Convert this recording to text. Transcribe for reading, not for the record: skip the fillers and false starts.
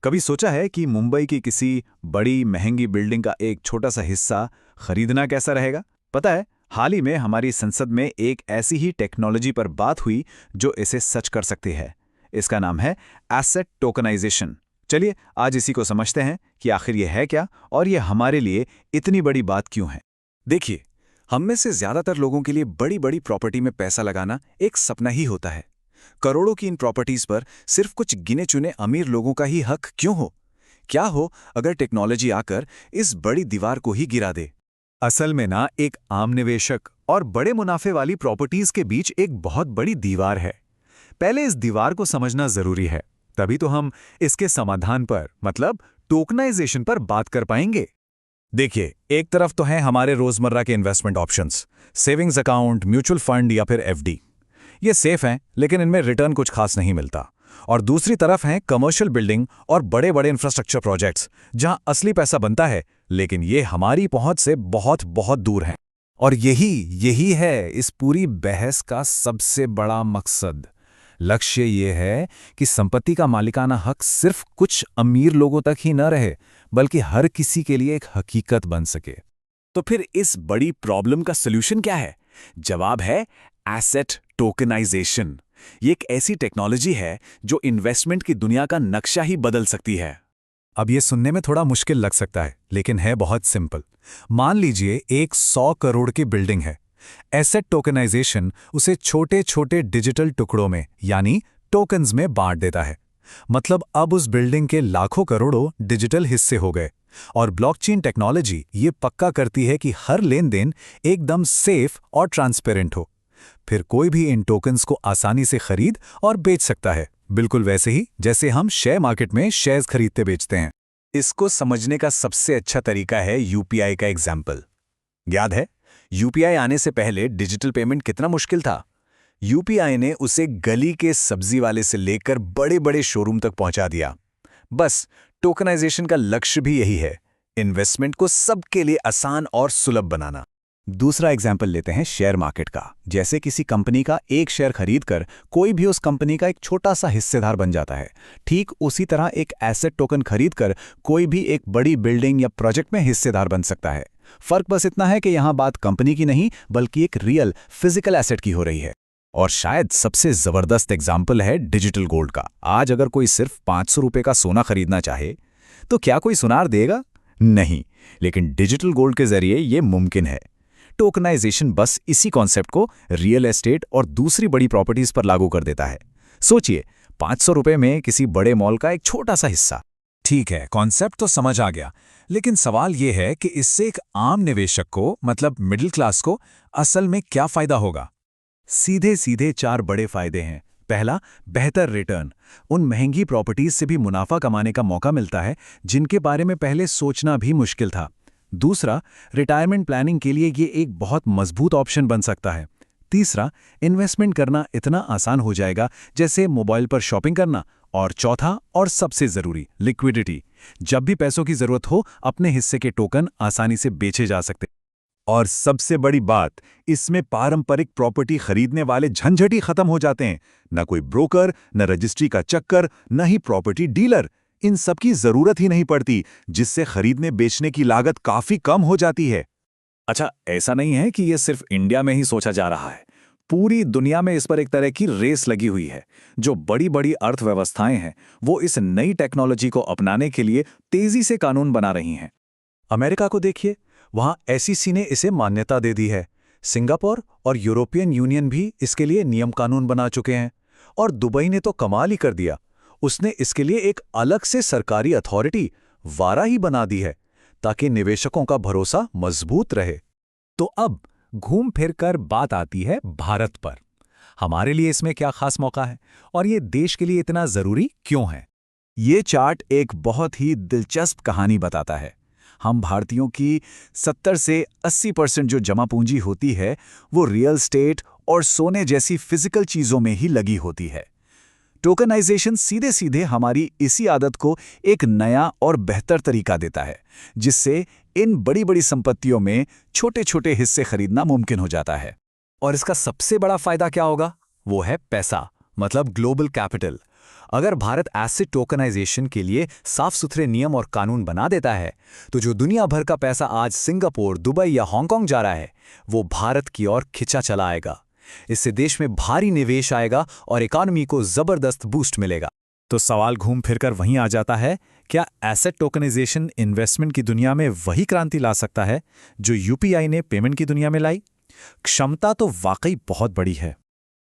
कभी सोचा है कि मुंबई की किसी बड़ी महंगी बिल्डिंग का एक छोटा सा हिस्सा खरीदना कैसा रहेगा? पता है, हाल ही में हमारी संसद में एक ऐसी ही टेक्नोलॉजी पर बात हुई जो इसे सच कर सकती है। इसका नाम है एसेट टोकनाइजेशन। चलिए आज इसी को समझते हैं कि आखिर ये है क्या और ये हमारे लिए इतनी बड़ी बात क्यों है। देखिए, हम में से ज्यादातर लोगों के लिए बड़ी बड़ी प्रॉपर्टी में पैसा लगाना एक सपना ही होता है। करोड़ों की इन प्रॉपर्टीज पर सिर्फ कुछ गिने चुने अमीर लोगों का ही हक क्यों हो? क्या हो अगर टेक्नोलॉजी आकर इस बड़ी दीवार को ही गिरा दे? असल में ना एक आम निवेशक और बड़े मुनाफे वाली प्रॉपर्टीज के बीच एक बहुत बड़ी दीवार है। पहले इस दीवार को समझना जरूरी है, तभी तो हम इसके समाधान पर मतलब टोकनाइजेशन पर बात कर पाएंगे। देखिए, एक तरफ तो हैं हमारे रोजमर्रा के investment options, savings account, mutual fund या फिर एफडी। ये सेफ हैं, लेकिन इनमें रिटर्न कुछ खास नहीं मिलता। और दूसरी तरफ हैं कमर्शियल बिल्डिंग और बड़े बड़े इंफ्रास्ट्रक्चर प्रोजेक्ट्स, जहां असली पैसा बनता है, लेकिन ये हमारी पहुंच से बहुत बहुत दूर हैं। और यही है इस पूरी बहस का सबसे बड़ा मकसद। लक्ष्य ये है कि संपत्ति का मालिकाना हक सिर्फ कुछ अमीर लोगों तक ही न रहे, बल्कि हर किसी के लिए एक हकीकत बन सके। तो फिर इस बड़ी प्रॉब्लम का सॉल्यूशन क्या है? जवाब है एसेट टोकनाइजेशन। ये एक ऐसी टेक्नोलॉजी है जो इन्वेस्टमेंट की दुनिया का नक्शा ही बदल सकती है। अब ये सुनने में थोड़ा मुश्किल लग सकता है, लेकिन है बहुत सिंपल। मान लीजिए एक 100 करोड़ की बिल्डिंग है। एसेट टोकनाइजेशन उसे छोटे छोटे डिजिटल टुकड़ों में यानी टोकन्स में बांट देता है। मतलब अब उस बिल्डिंग के लाखों करोड़ों डिजिटल हिस्से हो गए। और ब्लॉकचेन टेक्नोलॉजी ये पक्का करती है कि हर लेन देन एकदम सेफ और ट्रांसपेरेंट हो। फिर कोई भी इन टोकन्स को आसानी से खरीद और बेच सकता है, बिल्कुल वैसे ही जैसे हम शेयर मार्केट में शेयर्स खरीदते बेचते हैं। इसको समझने का सबसे अच्छा तरीका है यूपीआई का एग्जाम्पल। याद है, यूपीआई आने से पहले डिजिटल पेमेंट कितना मुश्किल था। यूपीआई ने उसे गली के सब्जी वाले से लेकर बड़े बड़े शोरूम तक पहुंचा दिया। बस टोकनाइजेशन का लक्ष्य भी यही है, इन्वेस्टमेंट को सबके लिए आसान और सुलभ बनाना। दूसरा एग्जाम्पल लेते हैं शेयर मार्केट का। जैसे किसी कंपनी का एक शेयर खरीदकर कोई भी उस कंपनी का एक छोटा सा हिस्सेदार बन जाता है। ठीक उसी तरह एक एसेट टोकन खरीदकर कोई भी एक बड़ी बिल्डिंग या प्रोजेक्ट में हिस्सेदार बन सकता है। फर्क बस इतना है कि यहां बात कंपनी की नहीं, बल्कि एक रियल फिजिकल एसेट की हो रही है। और शायद सबसे जबरदस्त एग्जाम्पल है डिजिटल गोल्ड का। आज अगर कोई सिर्फ 500 रुपए का सोना खरीदना चाहे तो क्या कोई सुनार देगा? नहीं, लेकिन डिजिटल गोल्ड के जरिए ये मुमकिन है। टोकनाइजेशन बस इसी कॉन्सेप्ट को रियल एस्टेट और दूसरी बड़ी प्रॉपर्टीज पर लागू कर देता है। सोचिए, 500 रुपए में किसी बड़े मॉल का एक छोटा सा हिस्सा। ठीक है, कॉन्सेप्ट तो समझ आ गया, लेकिन सवाल यह है कि इससे एक आम निवेशक को, मतलब मिडिल क्लास को, असल में क्या फायदा होगा? सीधे सीधे 4 बड़े फायदे हैं। पहला, बेहतर रिटर्न। उन महंगी प्रॉपर्टीज से भी मुनाफा कमाने का मौका मिलता है जिनके बारे में पहले सोचना भी मुश्किल था। दूसरा, रिटायरमेंट प्लानिंग के लिए ये एक बहुत मजबूत ऑप्शन बन सकता है। तीसरा, इन्वेस्टमेंट करना इतना आसान हो जाएगा जैसे मोबाइल पर शॉपिंग करना। और चौथा और सबसे जरूरी, लिक्विडिटी। जब भी पैसों की जरूरत हो, अपने हिस्से के टोकन आसानी से बेचे जा सकते। और सबसे बड़ी बात, इसमें पारंपरिक प्रॉपर्टी खरीदने वाले झंझट ही खत्म हो जाते हैं। न कोई ब्रोकर, न रजिस्ट्री का चक्कर, न ही प्रॉपर्टी डीलर। इन सब की जरूरत ही नहीं पड़ती, जिससे खरीदने बेचने की लागत काफी कम हो जाती है। अच्छा, ऐसा नहीं है कि यह सिर्फ इंडिया में ही सोचा जा रहा है। पूरी दुनिया में इस पर एक तरह की रेस लगी हुई है। जो बड़ी बड़ी अर्थव्यवस्थाएं हैं, वो इस नई टेक्नोलॉजी को अपनाने के लिए तेजी से कानून बना रही हैं। अमेरिका को देखिए, वहां एसईसी ने इसे मान्यता दे दी है। सिंगापुर और यूरोपियन यूनियन भी इसके लिए नियम कानून बना चुके हैं। और दुबई ने तो कमाल ही कर दिया, उसने इसके लिए एक अलग से सरकारी अथॉरिटी वारा ही बना दी है, ताकि निवेशकों का भरोसा मजबूत रहे। तो अब घूम फिर कर बात आती है भारत पर। हमारे लिए इसमें क्या खास मौका है और ये देश के लिए इतना जरूरी क्यों है? ये चार्ट एक बहुत ही दिलचस्प कहानी बताता है। हम भारतीयों की 70 से 80% जो जमा पूंजी होती है, वो रियल एस्टेट और सोने जैसी फिजिकल चीजों में ही लगी होती है। टोकनाइजेशन सीधे सीधे हमारी इसी आदत को एक नया और बेहतर तरीका देता है, जिससे इन बड़ी बड़ी संपत्तियों में छोटे छोटे हिस्से खरीदना मुमकिन हो जाता है। और इसका सबसे बड़ा फायदा क्या होगा? वो है पैसा, मतलब ग्लोबल कैपिटल। अगर भारत एसेट टोकनाइजेशन के लिए साफ सुथरे नियम और कानून बना देता है, तो जो दुनिया भर का पैसा आज सिंगापुर, दुबई या हांगकांग जा रहा है, वो भारत की ओर खिंचा चला आएगा। इससे देश में भारी निवेश आएगा और इकॉनमी को जबरदस्त बूस्ट मिलेगा। तो सवाल घूम फिरकर वहीं आ जाता है, क्या एसेट टोकनाइजेशन इन्वेस्टमेंट की दुनिया में वही क्रांति ला सकता है जो यूपीआई ने पेमेंट की दुनिया में लाई? क्षमता तो वाकई बहुत बड़ी है।